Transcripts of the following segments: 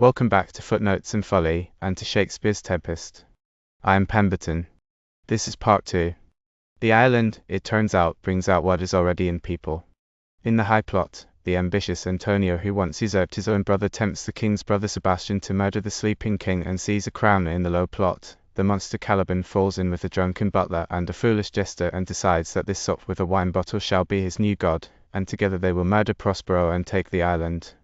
Welcome back to Footnotes Folly and to Shakespeare's Tempest. I am Pemberton. This is part 2. The island, it turns out, brings out what is already in people. In the high plot, the ambitious Antonio, who once usurped his own brother, tempts the king's brother Sebastian to murder the sleeping king and seize a crown. In the low plot, the monster Caliban falls in with a drunken butler and a foolish jester and decides that this sop with a wine bottle shall be his new god, and together they will murder Prospero and take the island.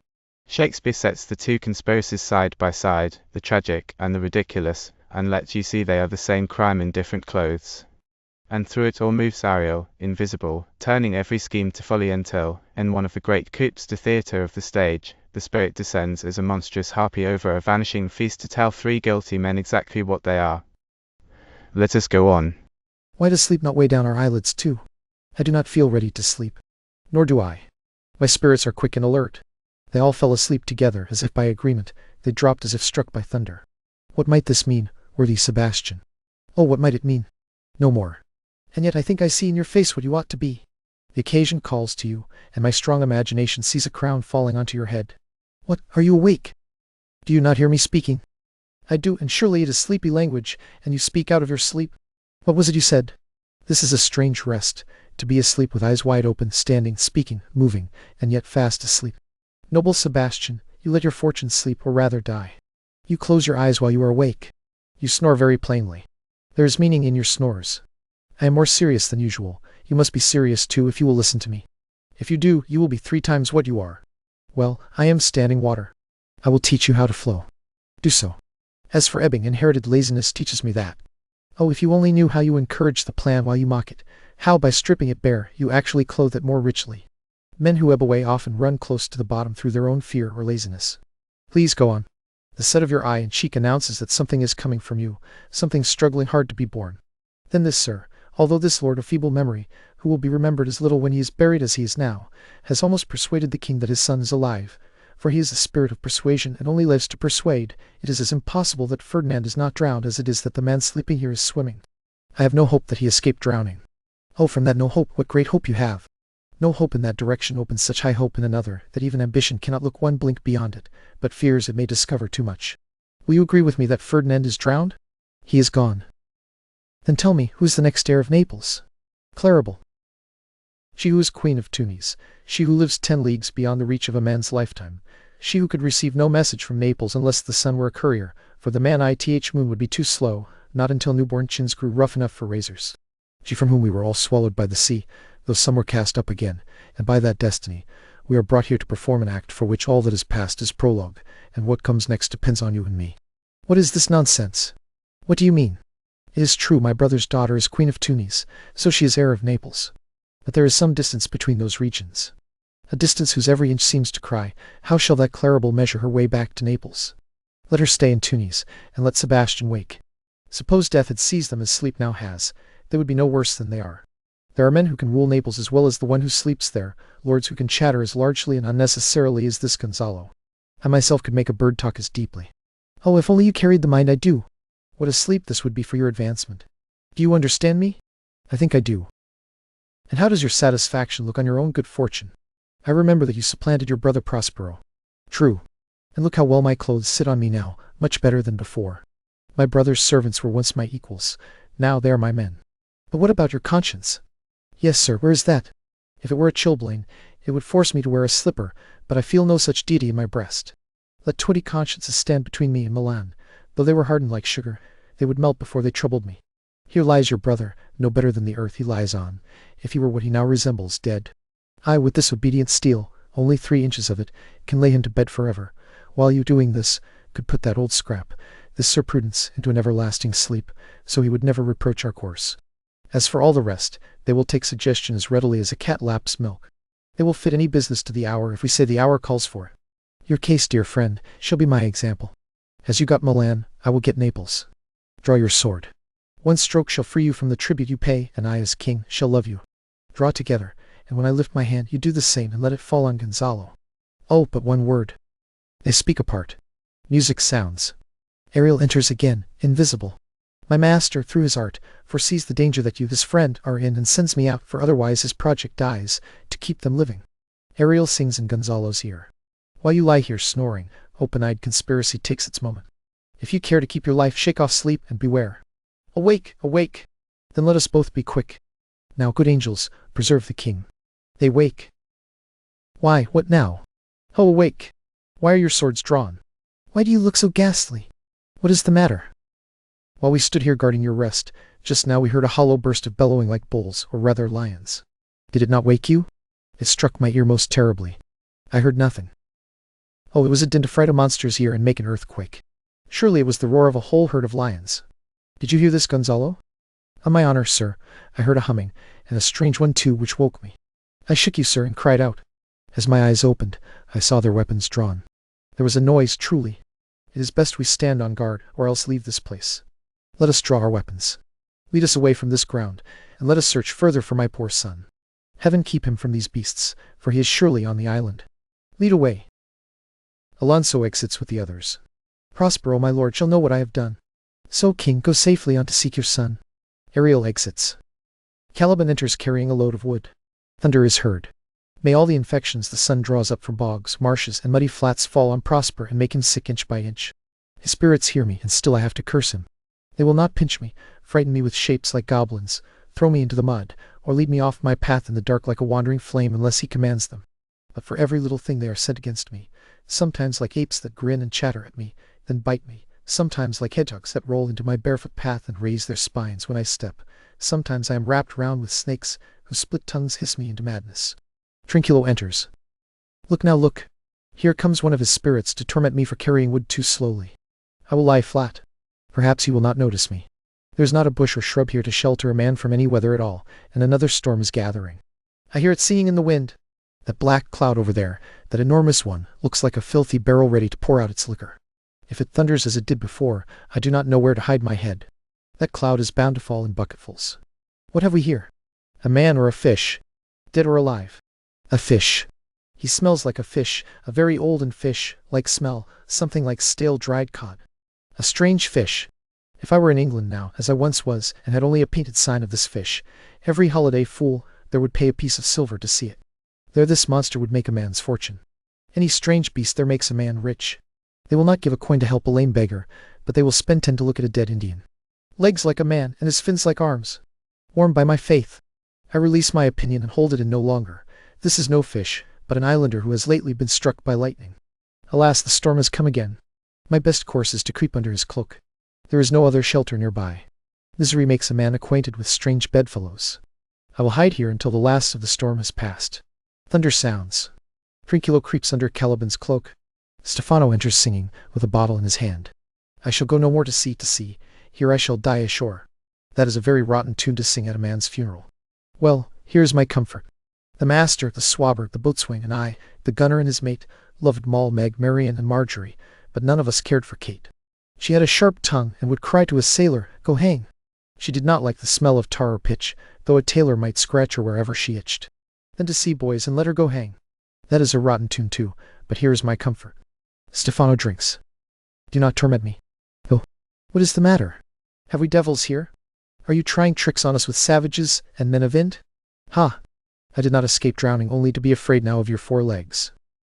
Shakespeare sets the two conspiracies side by side, the tragic and the ridiculous, and lets you see they are the same crime in different clothes. And through it all moves Ariel, invisible, turning every scheme to folly until, in one of the great coups de theatre of the stage, the spirit descends as a monstrous harpy over a vanishing feast to tell three guilty men exactly what they are. Let us go on. Why does sleep not weigh down our eyelids too? I do not feel ready to sleep. Nor do I. My spirits are quick and alert. They all fell asleep together, as if by agreement. They dropped as if struck by thunder. What might this mean, worthy Sebastian? Oh, what might it mean? No more. And yet I think I see in your face what you ought to be. The occasion calls to you, and my strong imagination sees a crown falling onto your head. What, are you awake? Do you not hear me speaking? I do, and surely it is sleepy language, and you speak out of your sleep. What was it you said? This is a strange rest, to be asleep with eyes wide open, standing, speaking, moving, and yet fast asleep. Noble Sebastian, you let your fortune sleep, or rather die. You close your eyes while you are awake. You snore very plainly. There is meaning in your snores. I am more serious than usual. You must be serious too if you will listen to me. If you do, you will be 3 times what you are. Well, I am standing water. I will teach you how to flow. Do so. As for ebbing, inherited laziness teaches me that. Oh, if you only knew how you encourage the plan while you mock it, how by stripping it bare, you actually clothe it more richly. Men who ebb away often run close to the bottom through their own fear or laziness. Please go on. The set of your eye and cheek announces that something is coming from you, something struggling hard to be born. Then this, sir, although this lord of feeble memory, who will be remembered as little when he is buried as he is now, has almost persuaded the king that his son is alive, for he is the spirit of persuasion and only lives to persuade, it is as impossible that Ferdinand is not drowned as it is that the man sleeping here is swimming. I have no hope that he escaped drowning. Oh, from that no hope, what great hope you have! No hope in that direction opens such high hope in another, that even ambition cannot look one blink beyond it, but fears it may discover too much. Will you agree with me that Ferdinand is drowned? He is gone. Then tell me, who is the next heir of Naples? Claribel. She who is queen of Tunis, she who lives 10 leagues beyond the reach of a man's lifetime, she who could receive no message from Naples unless the sun were a courier, for the man moon would be too slow, not until newborn chins grew rough enough for razors. She from whom we were all swallowed by the sea, though some were cast up again, and by that destiny, we are brought here to perform an act for which all that is past is prologue, and what comes next depends on you and me. What is this nonsense? What do you mean? It is true my brother's daughter is queen of Tunis, so she is heir of Naples. But there is some distance between those regions. A distance whose every inch seems to cry, how shall that Claribel measure her way back to Naples? Let her stay in Tunis, and let Sebastian wake. Suppose death had seized them as sleep now has, they would be no worse than they are. There are men who can rule Naples as well as the one who sleeps there, lords who can chatter as largely and unnecessarily as this Gonzalo. I myself could make a bird talk as deeply. Oh, if only you carried the mind I do! What a sleep this would be for your advancement. Do you understand me? I think I do. And how does your satisfaction look on your own good fortune? I remember that you supplanted your brother Prospero. True. And look how well my clothes sit on me now, much better than before. My brother's servants were once my equals, now they are my men. But what about your conscience? Yes, sir, where is that? If it were a chilblain, it would force me to wear a slipper, but I feel no such deity in my breast. Let 20 consciences stand between me and Milan. Though they were hardened like sugar, they would melt before they troubled me. Here lies your brother, no better than the earth he lies on, if he were what he now resembles, dead. I, with this obedient steel, only 3 inches of it, can lay him to bed forever, while you doing this, could put that old scrap, this Sir Prudence, into an everlasting sleep, so he would never reproach our course. As for all the rest, they will take suggestion as readily as a cat laps milk. They will fit any business to the hour if we say the hour calls for it. Your case, dear friend, shall be my example. As you got Milan, I will get Naples. Draw your sword. 1 stroke shall free you from the tribute you pay, and I, as king, shall love you. Draw together, and when I lift my hand, you do the same, and let it fall on Gonzalo. Oh, but 1 word. They speak apart. Music sounds. Ariel enters again, invisible. My master, through his art, foresees the danger that you, his friend, are in, and sends me out, for otherwise his project dies, to keep them living. Ariel sings in Gonzalo's ear. While you lie here snoring, Open-eyed conspiracy takes its moment. If you care to keep your life, shake off sleep and beware. Awake, awake! Then let us both be quick. Now, good angels, preserve the king. They wake. Why, what now? Ho, awake! Why are your swords drawn? Why do you look so ghastly? What is the matter? While we stood here guarding your rest, just now we heard a hollow burst of bellowing like bulls, or rather lions. Did it not wake you? It struck my ear most terribly. I heard nothing. Oh, it was a din to fright a monster's ear and make an earthquake. Surely it was the roar of a whole herd of lions. Did you hear this, Gonzalo? On my honor, sir, I heard a humming, and a strange one too, which woke me. I shook you, sir, and cried out. As my eyes opened, I saw their weapons drawn. There was a noise, truly. It is best we stand on guard, or else leave this place. Let us draw our weapons. Lead us away from this ground, and let us search further for my poor son. Heaven keep him from these beasts, for he is surely on the island. Lead away. Alonso exits with the others. Prospero, my lord, shall know what I have done. So, king, go safely on to seek your son. Ariel exits. Caliban enters carrying a load of wood. Thunder is heard. May all the infections the sun draws up from bogs, marshes, and muddy flats fall on Prosper and make him sick inch by inch. His spirits hear me, and still I have to curse him. They will not pinch me, frighten me with shapes like goblins, throw me into the mud, or lead me off my path in the dark like a wandering flame unless he commands them. But for every little thing they are sent against me, sometimes like apes that grin and chatter at me, then bite me, sometimes like hedgehogs that roll into my barefoot path and raise their spines when I step, sometimes I am wrapped round with snakes, whose split tongues hiss me into madness. Trinculo enters. Look now, look. Here comes one of his spirits to torment me for carrying wood too slowly. I will lie flat. Perhaps he will not notice me. There is not a bush or shrub here to shelter a man from any weather at all, and another storm is gathering. I hear it singing in the wind. That black cloud over there, that enormous one, looks like a filthy barrel ready to pour out its liquor. If it thunders as it did before, I do not know where to hide my head. That cloud is bound to fall in bucketfuls. What have we here? A man or a fish? Dead or alive? A fish. He smells like a fish, a very olden fish, like smell, something like stale dried cod. A strange fish. If I were in England now, as I once was, and had only a painted sign of this fish, every holiday fool there would pay a piece of silver to see it. There this monster would make a man's fortune. Any strange beast there makes a man rich. They will not give a coin to help a lame beggar, but they will spend 10 to look at a dead Indian. Legs like a man, and his fins like arms. Warmed by my faith. I release my opinion and hold it in no longer. This is no fish, but an islander who has lately been struck by lightning. Alas, the storm has come again. My best course is to creep under his cloak. There is no other shelter nearby. Misery makes a man acquainted with strange bedfellows. I will hide here until the last of the storm has passed. Thunder sounds. Trinculo creeps under Caliban's cloak. Stephano enters singing, with a bottle in his hand. I shall go no more to sea, here I shall die ashore. That is a very rotten tune to sing at a man's funeral. Well, here is my comfort. The master, the swabber, the boatswain, and I, the gunner and his mate, loved Moll, Meg, Marian, and Marjorie, but none of us cared for Kate. She had a sharp tongue, and would cry to a sailor, "Go hang!" She did not like the smell of tar or pitch, though a tailor might scratch her wherever she itched. Then to sea, boys, and let her go hang. That is a rotten tune too, but here is my comfort. Stephano drinks. Do not torment me. Oh, what is the matter? Have we devils here? Are you trying tricks on us with savages and men of Ind? Ha! I did not escape drowning only to be afraid now of your 4 legs.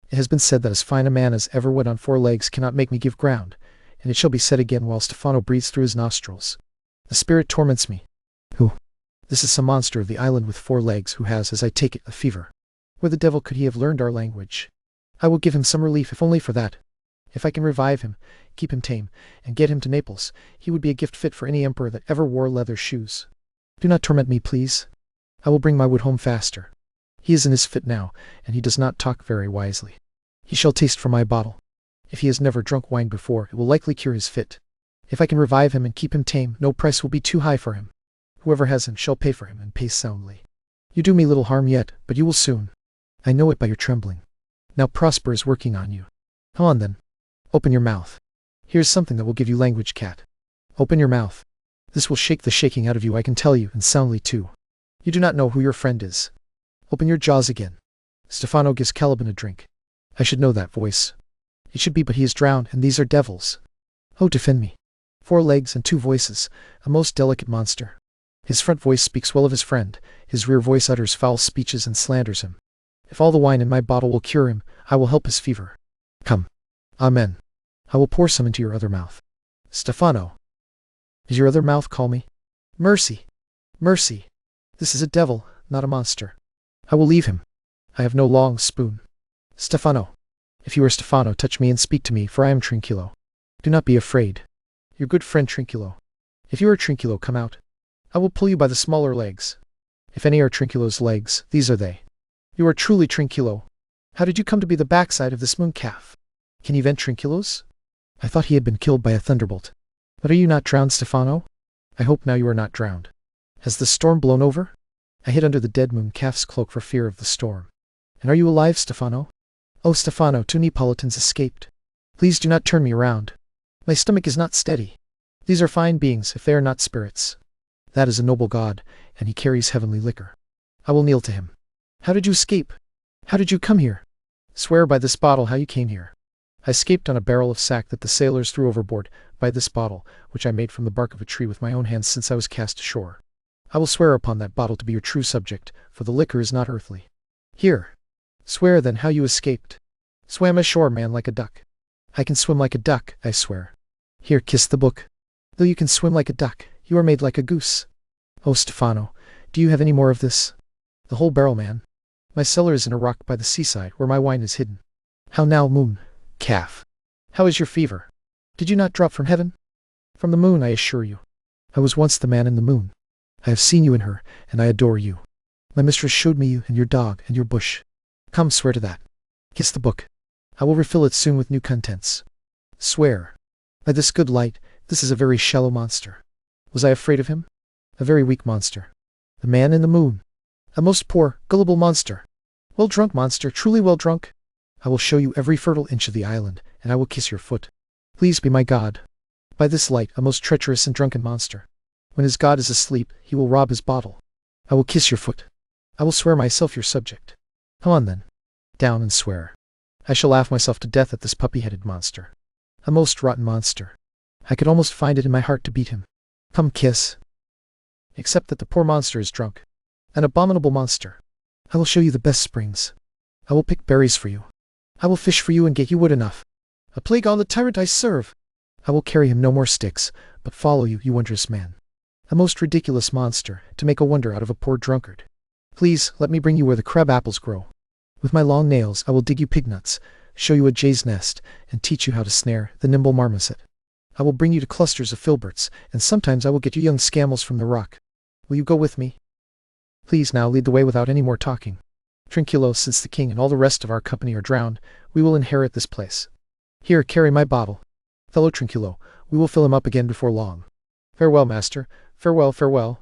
It has been said that as fine a man as ever went on 4 legs cannot make me give ground, and it shall be said again while Stephano breathes through his nostrils. The spirit torments me. Who? This is some monster of the island with 4 legs who has, as I take it, a fever. Where the devil could he have learned our language? I will give him some relief, if only for that. If I can revive him, keep him tame, and get him to Naples, he would be a gift fit for any emperor that ever wore leather shoes. Do not torment me, please. I will bring my wood home faster. He is in his fit now, and he does not talk very wisely. He shall taste from my bottle. If he has never drunk wine before, it will likely cure his fit. If I can revive him and keep him tame, no price will be too high for him. Whoever has him shall pay for him, and pay soundly. You do me little harm yet, but you will soon. I know it by your trembling. Now Prosper is working on you. Come on then. Open your mouth. Here's something that will give you language, cat. Open your mouth. This will shake the shaking out of you, I can tell you, and soundly too. You do not know who your friend is. Open your jaws again. Stephano gives Caliban a drink. I should know that voice. It should be, but he is drowned, and these are devils. Oh, defend me. 4 legs and 2 voices, a most delicate monster. His front voice speaks well of his friend, his rear voice utters foul speeches and slanders him. If all the wine in my bottle will cure him, I will help his fever. Come. Amen. I will pour some into your other mouth. Stephano. Is your other mouth call me? Mercy! Mercy! This is a devil, not a monster. I will leave him. I have no long spoon. Stephano. If you are Stephano, touch me and speak to me, for I am Trinculo. Do not be afraid. Your good friend Trinculo. If you are Trinculo, come out. I will pull you by the smaller legs. If any are Trinculo's legs, these are they. You are truly Trinculo. How did you come to be the backside of this moon calf? Can you vent Trinculos? I thought he had been killed by a thunderbolt. But are you not drowned, Stephano? I hope now you are not drowned. Has the storm blown over? I hid under the dead moon calf's cloak for fear of the storm. And are you alive, Stephano? Oh, Stephano, 2 Neapolitans escaped. Please do not turn me around. My stomach is not steady. These are fine beings, if they are not spirits. That is a noble god, and he carries heavenly liquor. I will kneel to him. How did you escape? How did you come here? Swear by this bottle how you came here. I escaped on a barrel of sack that the sailors threw overboard, by this bottle, which I made from the bark of a tree with my own hands since I was cast ashore. I will swear upon that bottle to be your true subject, for the liquor is not earthly. Here. Swear then how you escaped. Swam ashore, man, like a duck. I can swim like a duck, I swear. Here, kiss the book. Though you can swim like a duck, you are made like a goose. Oh, Stephano, do you have any more of this? The whole barrel, man. My cellar is in a rock by the seaside, where my wine is hidden. How now, moon, calf? How is your fever? Did you not drop from heaven? From the moon, I assure you. I was once the man in the moon. I have seen you in her, and I adore you. My mistress showed me you and your dog and your bush. Come, swear to that. Kiss the book. I will refill it soon with new contents. Swear. By this good light, this is a very shallow monster. Was I afraid of him? A very weak monster. The man in the moon. A most poor, gullible monster. Well drunk monster, truly well drunk. I will show you every fertile inch of the island, and I will kiss your foot. Please be my god. By this light, a most treacherous and drunken monster. When his god is asleep, he will rob his bottle. I will kiss your foot. I will swear myself your subject. Come on then. Down and swear. I shall laugh myself to death at this puppy-headed monster. A most rotten monster. I could almost find it in my heart to beat him. Come kiss. Except that the poor monster is drunk. An abominable monster. I will show you the best springs. I will pick berries for you. I will fish for you and get you wood enough. A plague on the tyrant I serve. I will carry him no more sticks, but follow you, you wondrous man. A most ridiculous monster, to make a wonder out of a poor drunkard. Please, let me bring you where the crab apples grow. With my long nails I will dig you pig nuts, show you a jay's nest, and teach you how to snare the nimble marmoset. I will bring you to clusters of filberts, and sometimes I will get you young scamels from the rock. Will you go with me? Please now lead the way without any more talking. Trinculo, since the king and all the rest of our company are drowned, we will inherit this place. Here, carry my bottle. Fellow Trinculo, we will fill him up again before long. Farewell, master. Farewell, farewell.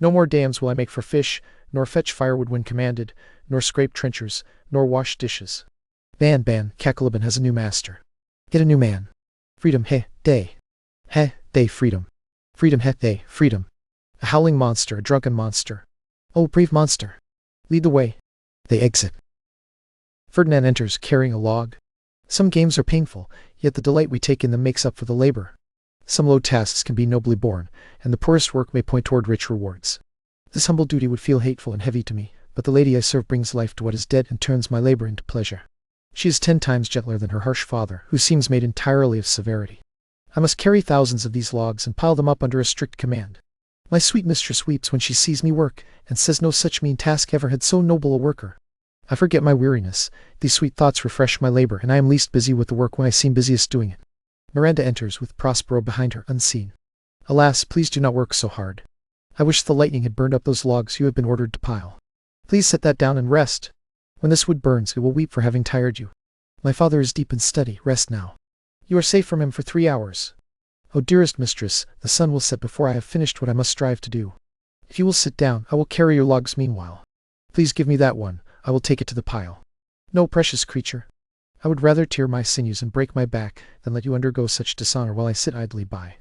No more dams will I make for fish, nor fetch firewood when commanded, nor scrape trenchers, nor wash dishes. Ban, Caliban has a new master. Get a new man. Freedom, day. Day, freedom. Freedom, day, freedom. A howling monster, a drunken monster. Oh, brave monster. Lead the way. They exit. Ferdinand enters, carrying a log. Some games are painful, yet the delight we take in them makes up for the labor. Some low tasks can be nobly borne, and the poorest work may point toward rich rewards. This humble duty would feel hateful and heavy to me, but the lady I serve brings life to what is dead and turns my labor into pleasure. She is 10 times gentler than her harsh father, who seems made entirely of severity. I must carry thousands of these logs and pile them up under a strict command. My sweet mistress weeps when she sees me work, and says no such mean task ever had so noble a worker. I forget my weariness. These sweet thoughts refresh my labor, and I am least busy with the work when I seem busiest doing it. Miranda enters, with Prospero behind her, unseen. Alas, please do not work so hard. I wish the lightning had burned up those logs you have been ordered to pile. Please set that down and rest. When this wood burns, it will weep for having tired you. My father is deep in study. Rest now. You are safe from him for 3 hours. Oh, dearest mistress, the sun will set before I have finished what I must strive to do. If you will sit down, I will carry your logs meanwhile. Please give me that one. I will take it to the pile. No, precious creature. I would rather tear my sinews and break my back than let you undergo such dishonor while I sit idly by.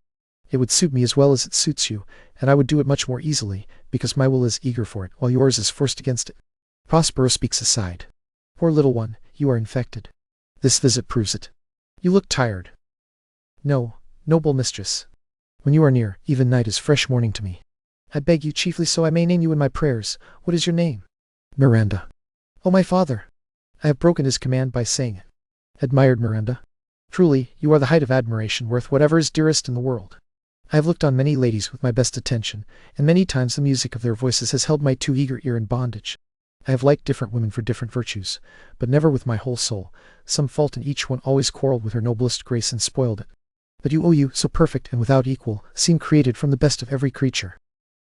It would suit me as well as it suits you, and I would do it much more easily, because my will is eager for it, while yours is forced against it. Prospero speaks aside. Poor little one, you are infected. This visit proves it. You look tired. No, noble mistress. When you are near, even night is fresh morning to me. I beg you chiefly so I may name you in my prayers. What is your name? Miranda. Oh, my father. I have broken his command by saying it. Admired Miranda. Truly, you are the height of admiration, worth whatever is dearest in the world. I have looked on many ladies with my best attention, and many times the music of their voices has held my too eager ear in bondage. I have liked different women for different virtues, but never with my whole soul. Some fault in each one always quarreled with her noblest grace and spoiled it. But you, so perfect and without equal, seem created from the best of every creature.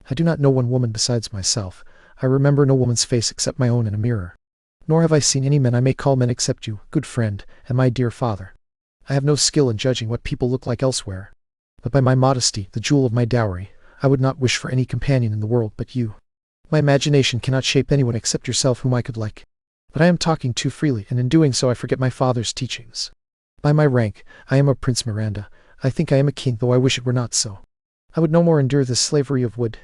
I do not know one woman besides myself. I remember no woman's face except my own in a mirror. Nor have I seen any men I may call men except you, good friend, and my dear father. I have no skill in judging what people look like elsewhere. But by my modesty, the jewel of my dowry, I would not wish for any companion in the world but you. My imagination cannot shape anyone except yourself whom I could like. But I am talking too freely, and in doing so I forget my father's teachings. By my rank, I am a Prince Miranda. I think I am a king, though I wish it were not so. I would no more endure this slavery of wood,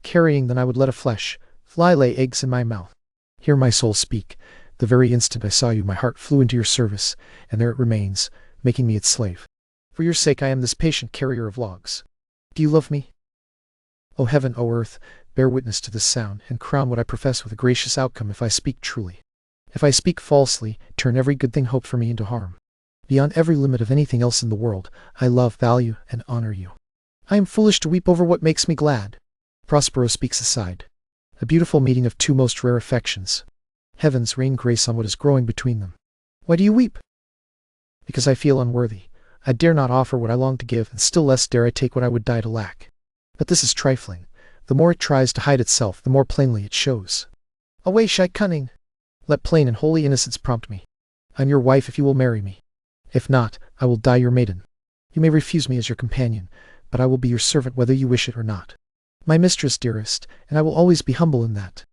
carrying than I would let a fly lay eggs in my mouth. Hear my soul speak. The very instant I saw you, my heart flew into your service, and there it remains, making me its slave. For your sake I am this patient carrier of logs. Do you love me? O heaven, O earth, bear witness to this sound, and crown what I profess with a gracious outcome if I speak truly. If I speak falsely, turn every good thing hoped for me into harm. Beyond every limit of anything else in the world, I love, value, and honor you. I am foolish to weep over what makes me glad. Prospero speaks aside. A beautiful meeting of two most rare affections. Heavens rain grace on what is growing between them. Why do you weep? Because I feel unworthy. I dare not offer what I long to give, and still less dare I take what I would die to lack. But this is trifling. The more it tries to hide itself, the more plainly it shows. Away, shy cunning! Let plain and holy innocence prompt me. I am your wife if you will marry me. If not, I will die your maiden. You may refuse me as your companion, but I will be your servant whether you wish it or not. My mistress, dearest, and I will always be humble in that.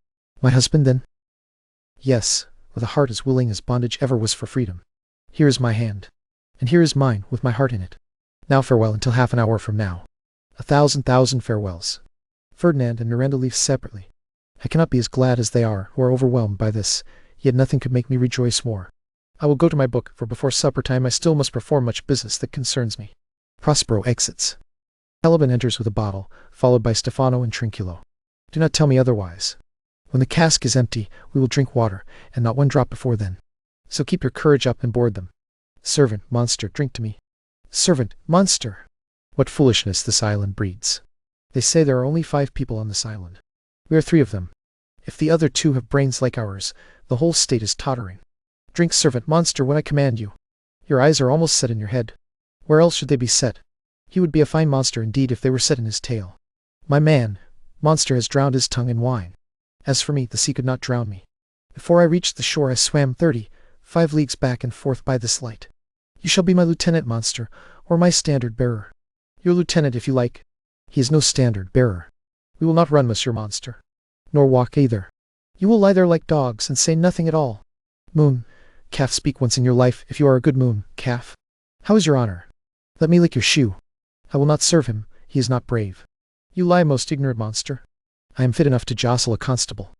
My husband, then? Yes, with a heart as willing as bondage ever was for freedom. Here is my hand. And here is mine, with my heart in it. Now farewell until half an hour from now. 1,000 farewells. Ferdinand and Miranda leave separately. I cannot be as glad as they are, who are overwhelmed by this, yet nothing could make me rejoice more. I will go to my book, for before supper time I still must perform much business that concerns me. Prospero exits. Caliban enters with a bottle, followed by Stephano and Trinculo. Do not tell me otherwise. When the cask is empty, we will drink water, and not one drop before then. So keep your courage up and board them. Servant, monster, drink to me. Servant, monster! What foolishness this island breeds. They say there are only 5 people on this island. We are 3 of them. If the other 2 have brains like ours, the whole state is tottering. Drink, servant, monster, when I command you. Your eyes are almost set in your head. Where else should they be set? He would be a fine monster indeed if they were set in his tail. My man, monster has drowned his tongue in wine. As for me, the sea could not drown me. Before I reached the shore I swam 35 leagues back and forth by this light. You shall be my lieutenant, monster, or my standard-bearer. Your lieutenant, if you like. He is no standard-bearer. We will not run, monsieur monster. Nor walk either. You will lie there like dogs, and say nothing at all. Moon, calf, speak once in your life, if you are a good moon, calf. How is your honor? Let me lick your shoe. I will not serve him, he is not brave. You lie, most ignorant monster. I am fit enough to jostle a constable.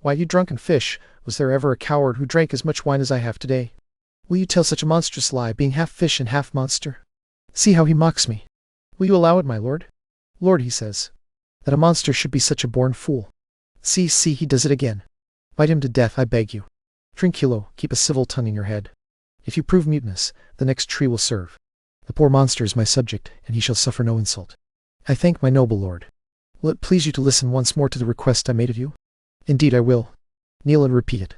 Why, you drunken fish, was there ever a coward who drank as much wine as I have today? Will you tell such a monstrous lie, being half fish and half monster? See how he mocks me. Will you allow it, my lord? Lord, he says, that a monster should be such a born fool. See, he does it again. Bite him to death, I beg you. Trinculo, keep a civil tongue in your head. If you prove mutinous, the next tree will serve. The poor monster is my subject, and he shall suffer no insult. I thank my noble lord. Will it please you to listen once more to the request I made of you? Indeed I will. Kneel and repeat it.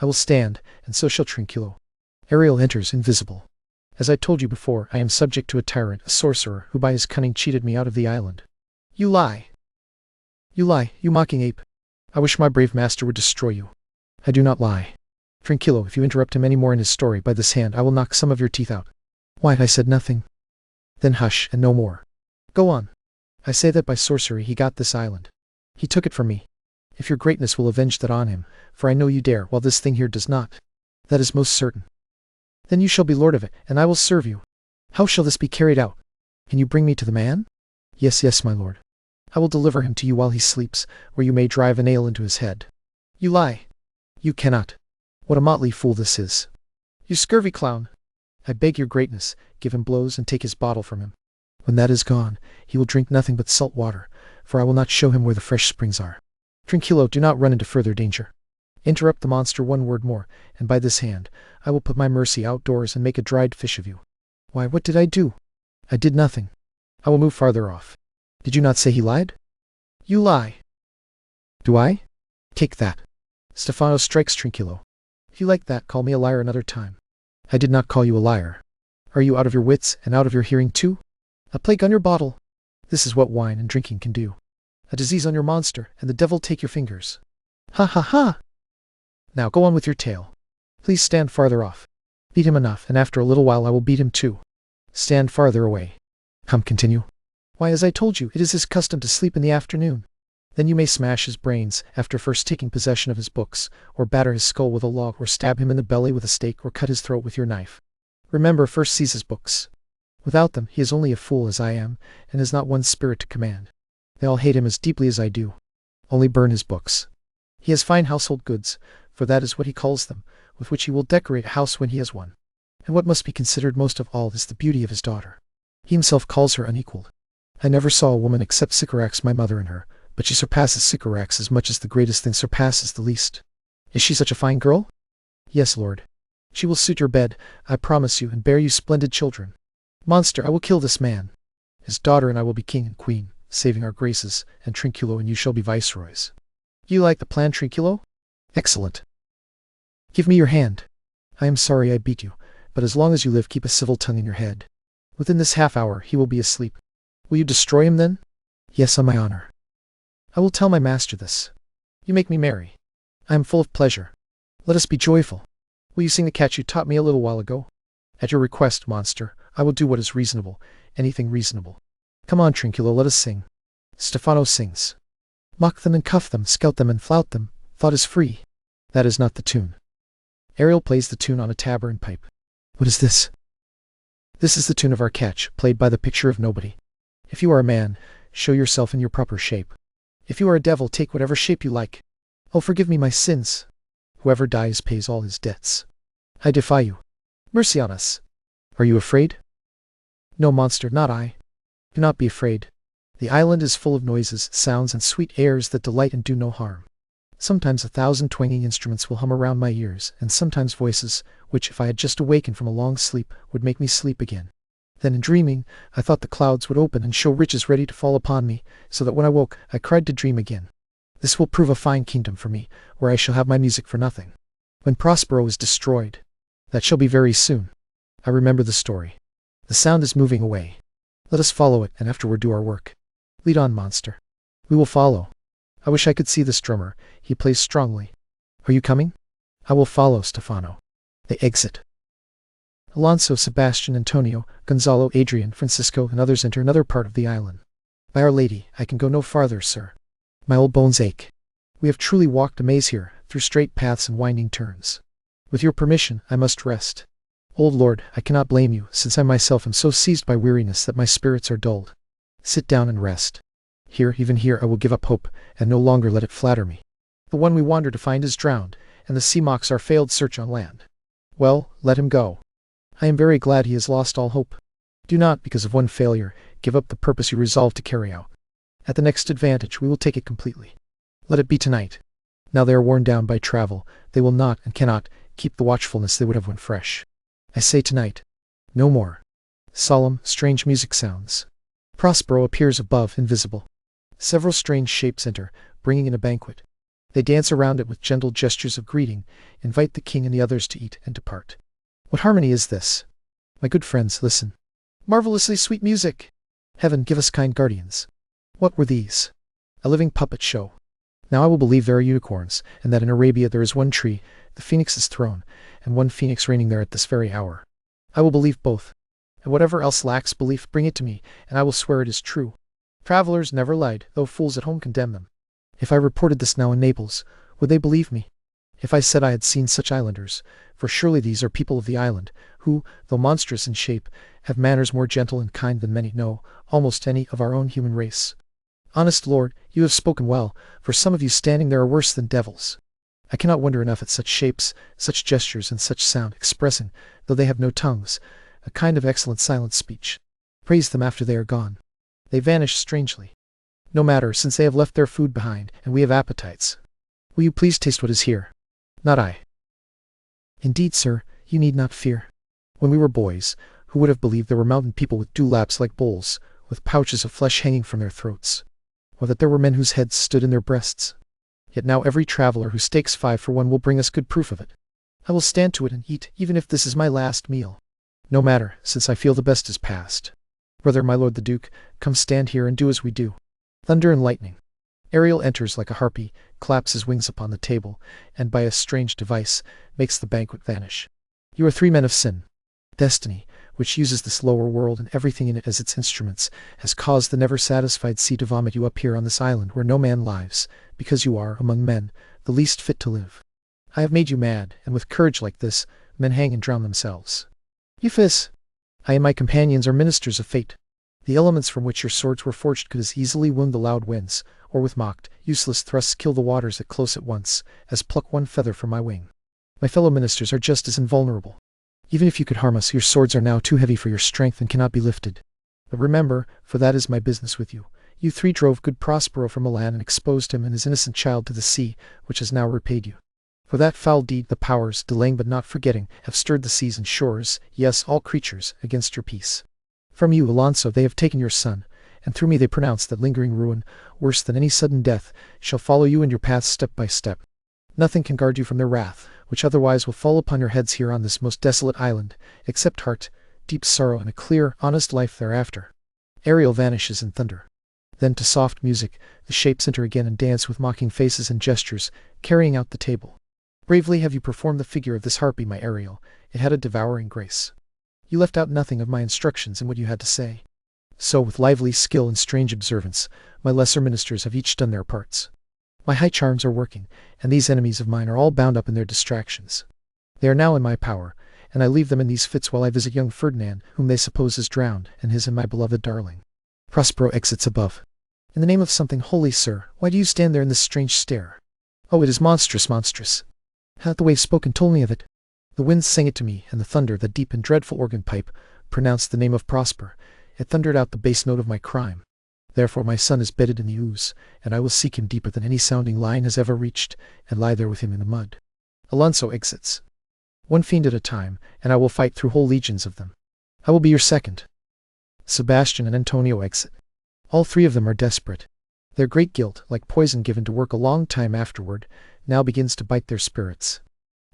I will stand, and so shall Trinculo. Ariel enters, invisible. As I told you before, I am subject to a tyrant, a sorcerer, who by his cunning cheated me out of the island. You lie. You lie, you mocking ape. I wish my brave master would destroy you. I do not lie. Trinculo, if you interrupt him any more in his story, by this hand I will knock some of your teeth out. Why, I said nothing. Then hush, and no more. Go on. I say that by sorcery he got this island. He took it from me. If your greatness will avenge that on him, for I know you dare, while this thing here does not. That is most certain. Then you shall be lord of it, and I will serve you. How shall this be carried out? Can you bring me to the man? Yes, my lord. I will deliver him to you while he sleeps, where you may drive a nail into his head. You lie. You cannot. What a motley fool this is. You scurvy clown. I beg your greatness, give him blows and take his bottle from him. When that is gone, he will drink nothing but salt water, for I will not show him where the fresh springs are. Trinculo, do not run into further danger. Interrupt the monster one word more, and by this hand, I will put my mercy outdoors and make a dried fish of you. Why, what did I do? I did nothing. I will move farther off. Did you not say he lied? You lie. Do I? Take that. Stephano strikes Trinculo. If you like that, call me a liar another time. I did not call you a liar. Are you out of your wits and out of your hearing too? A plague on your bottle. This is what wine and drinking can do. A disease on your monster, and the devil take your fingers. Ha ha ha! Now go on with your tale. Please stand farther off. Beat him enough, and after a little while I will beat him too. Stand farther away. Come, continue. Why, as I told you, it is his custom to sleep in the afternoon. Then you may smash his brains, after first taking possession of his books, or batter his skull with a log, or stab him in the belly with a stake, or cut his throat with your knife. Remember, first seize his books. Without them, he is only a fool as I am, and has not one spirit to command. They all hate him as deeply as I do. Only burn his books. He has fine household goods, for that is what he calls them, with which he will decorate a house when he has one. And what must be considered most of all is the beauty of his daughter. He himself calls her unequalled. I never saw a woman except Sycorax my mother in her, but she surpasses Sycorax as much as the greatest thing surpasses the least. Is she such a fine girl? Yes, lord. She will suit your bed, I promise you, and bear you splendid children. Monster, I will kill this man. His daughter and I will be king and queen, saving our graces, and Trinculo and you shall be viceroys. You like the plan, Trinculo? Excellent. Give me your hand. I am sorry I beat you, but as long as you live, keep a civil tongue in your head. Within this half hour he will be asleep. Will you destroy him then? Yes, on my honor. I will tell my master this. You make me merry. I am full of pleasure. Let us be joyful. Will you sing the catch you taught me a little while ago? At your request, monster, I will do what is reasonable, anything reasonable. Come on, Trinculo, let us sing. Stephano sings. Mock them and cuff them, scout them and flout them, thought is free. That is not the tune. Ariel plays the tune on a tabor and pipe. What is this? This is the tune of our catch, played by the picture of nobody. If you are a man, show yourself in your proper shape. If you are a devil, take whatever shape you like. Oh, forgive me my sins. Whoever dies pays all his debts. I defy you. Mercy on us. Are you afraid? No, monster, not I. Do not be afraid. The island is full of noises, sounds, and sweet airs that delight and do no harm. Sometimes 1,000 twanging instruments will hum around my ears, and sometimes voices, which, if I had just awakened from a long sleep, would make me sleep again. Then in dreaming, I thought the clouds would open and show riches ready to fall upon me, so that when I woke, I cried to dream again. This will prove a fine kingdom for me, where I shall have my music for nothing. When Prospero is destroyed, that shall be very soon. I remember the story. The sound is moving away. Let us follow it, and afterward do our work. Lead on, monster. We will follow. I wish I could see this drummer. He plays strongly. Are you coming? I will follow, Stephano. They exit. Alonso, Sebastian, Antonio, Gonzalo, Adrian, Francisco, and others enter another part of the island. By Our Lady, I can go no farther, sir. My old bones ache. We have truly walked a maze here, through straight paths and winding turns. With your permission, I must rest. Old lord, I cannot blame you, since I myself am so seized by weariness that my spirits are dulled. Sit down and rest. Here, even here, I will give up hope, and no longer let it flatter me. The one we wander to find is drowned, and the sea mocks our failed search on land. Well, let him go. I am very glad he has lost all hope. Do not, because of one failure, give up the purpose you resolved to carry out. At the next advantage, we will take it completely. Let it be tonight. Now they are worn down by travel, they will not, and cannot, keep the watchfulness they would have when fresh. I say tonight. No more. Solemn, strange music sounds. Prospero appears above, invisible. Several strange shapes enter, bringing in a banquet. They dance around it with gentle gestures of greeting, invite the king and the others to eat and depart. What harmony is this? My good friends, listen. Marvelously sweet music! Heaven, give us kind guardians. What were these? A living puppet show. Now I will believe there are unicorns, and that in Arabia there is one tree, the phoenix's throne, and one phoenix reigning there at this very hour. I will believe both. And whatever else lacks belief, bring it to me, and I will swear it is true. Travelers never lied, though fools at home condemn them. If I reported this now in Naples, would they believe me? If I said I had seen such islanders, for surely these are people of the island, who, though monstrous in shape, have manners more gentle and kind than many, no, almost any, of our own human race. Honest lord, you have spoken well, for some of you standing there are worse than devils. I cannot wonder enough at such shapes, such gestures, and such sound, expressing, though they have no tongues, a kind of excellent silent speech. Praise them after they are gone. They vanish strangely. No matter, since they have left their food behind, and we have appetites. Will you please taste what is here? Not I. Indeed, sir, you need not fear. When we were boys, Who would have believed there were mountain people with dewlaps like bowls, with pouches of flesh hanging from their throats, or that there were men whose heads stood in their breasts? Yet now every traveler who stakes 5 for 1 will bring us good proof of it. I will stand to it and eat, even if this is my last meal. No matter, since I feel the best is past. Brother, my lord the Duke, come stand here and do as we do. Thunder and lightning. Ariel enters like a harpy, claps his wings upon the table, and by a strange device, makes the banquet vanish. You are 3 men of sin. Destiny, which uses this lower world and everything in it as its instruments, has caused the never-satisfied sea to vomit you up here on this island where no man lives, because you are, among men, the least fit to live. I have made you mad, and with courage like this, men hang and drown themselves. Euphis! I and my companions are ministers of fate. The elements from which your swords were forged could as easily wound the loud winds, or with mocked, useless thrusts kill the waters close at once, as pluck one feather from my wing. My fellow ministers are just as invulnerable. Even if you could harm us, your swords are now too heavy for your strength and cannot be lifted. But remember, for that is my business with you, you 3 drove good Prospero from Milan and exposed him and his innocent child to the sea, which has now repaid you. For that foul deed the powers, delaying but not forgetting, have stirred the seas and shores, yes, all creatures, against your peace. From you, Alonso, they have taken your son, and through me they pronounce that lingering ruin, worse than any sudden death, shall follow you in your path step by step. Nothing can guard you from their wrath, which otherwise will fall upon your heads here on this most desolate island, except heart, deep sorrow, and a clear, honest life thereafter. Ariel vanishes in thunder. Then to soft music, the shapes enter again and dance with mocking faces and gestures, carrying out the table. Bravely have you performed the figure of this harpy, my Ariel. It had a devouring grace. You left out nothing of my instructions in what you had to say. So, with lively skill and strange observance, my lesser ministers have each done their parts. My high charms are working, and these enemies of mine are all bound up in their distractions. They are now in my power, and I leave them in these fits while I visit young Ferdinand, whom they suppose is drowned, and his and my beloved darling. Prospero exits above. In the name of something holy, sir, why do you stand there in this strange stare? Oh, it is monstrous, monstrous. Hath the wave spoken told me of it? The winds sang it to me, and the thunder, the deep and dreadful organ pipe, pronounced the name of Prosper. It thundered out the base note of my crime. Therefore my son is bedded in the ooze, and I will seek him deeper than any sounding line has ever reached, and lie there with him in the mud. Alonso exits. 1 fiend at a time, and I will fight through whole legions of them. I will be your second. Sebastian and Antonio exit. All 3 of them are desperate. Their great guilt, like poison given to work a long time afterward, now begins to bite their spirits.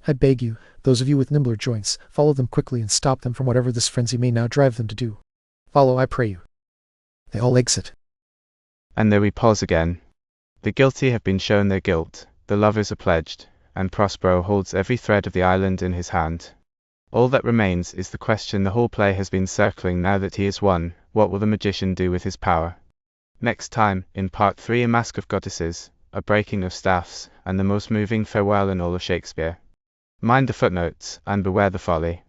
I beg you, those of you with nimbler joints, follow them quickly and stop them from whatever this frenzy may now drive them to do. Follow, I pray you. They all exit. And there we pause again. The guilty have been shown their guilt, the lovers are pledged, and Prospero holds every thread of the island in his hand. All that remains is the question the whole play has been circling now that he is won: what will the magician do with his power? Next time, in Part 3, a mask of goddesses, a breaking of staffs, and the most moving farewell in all of Shakespeare. Mind the footnotes, and beware the folly.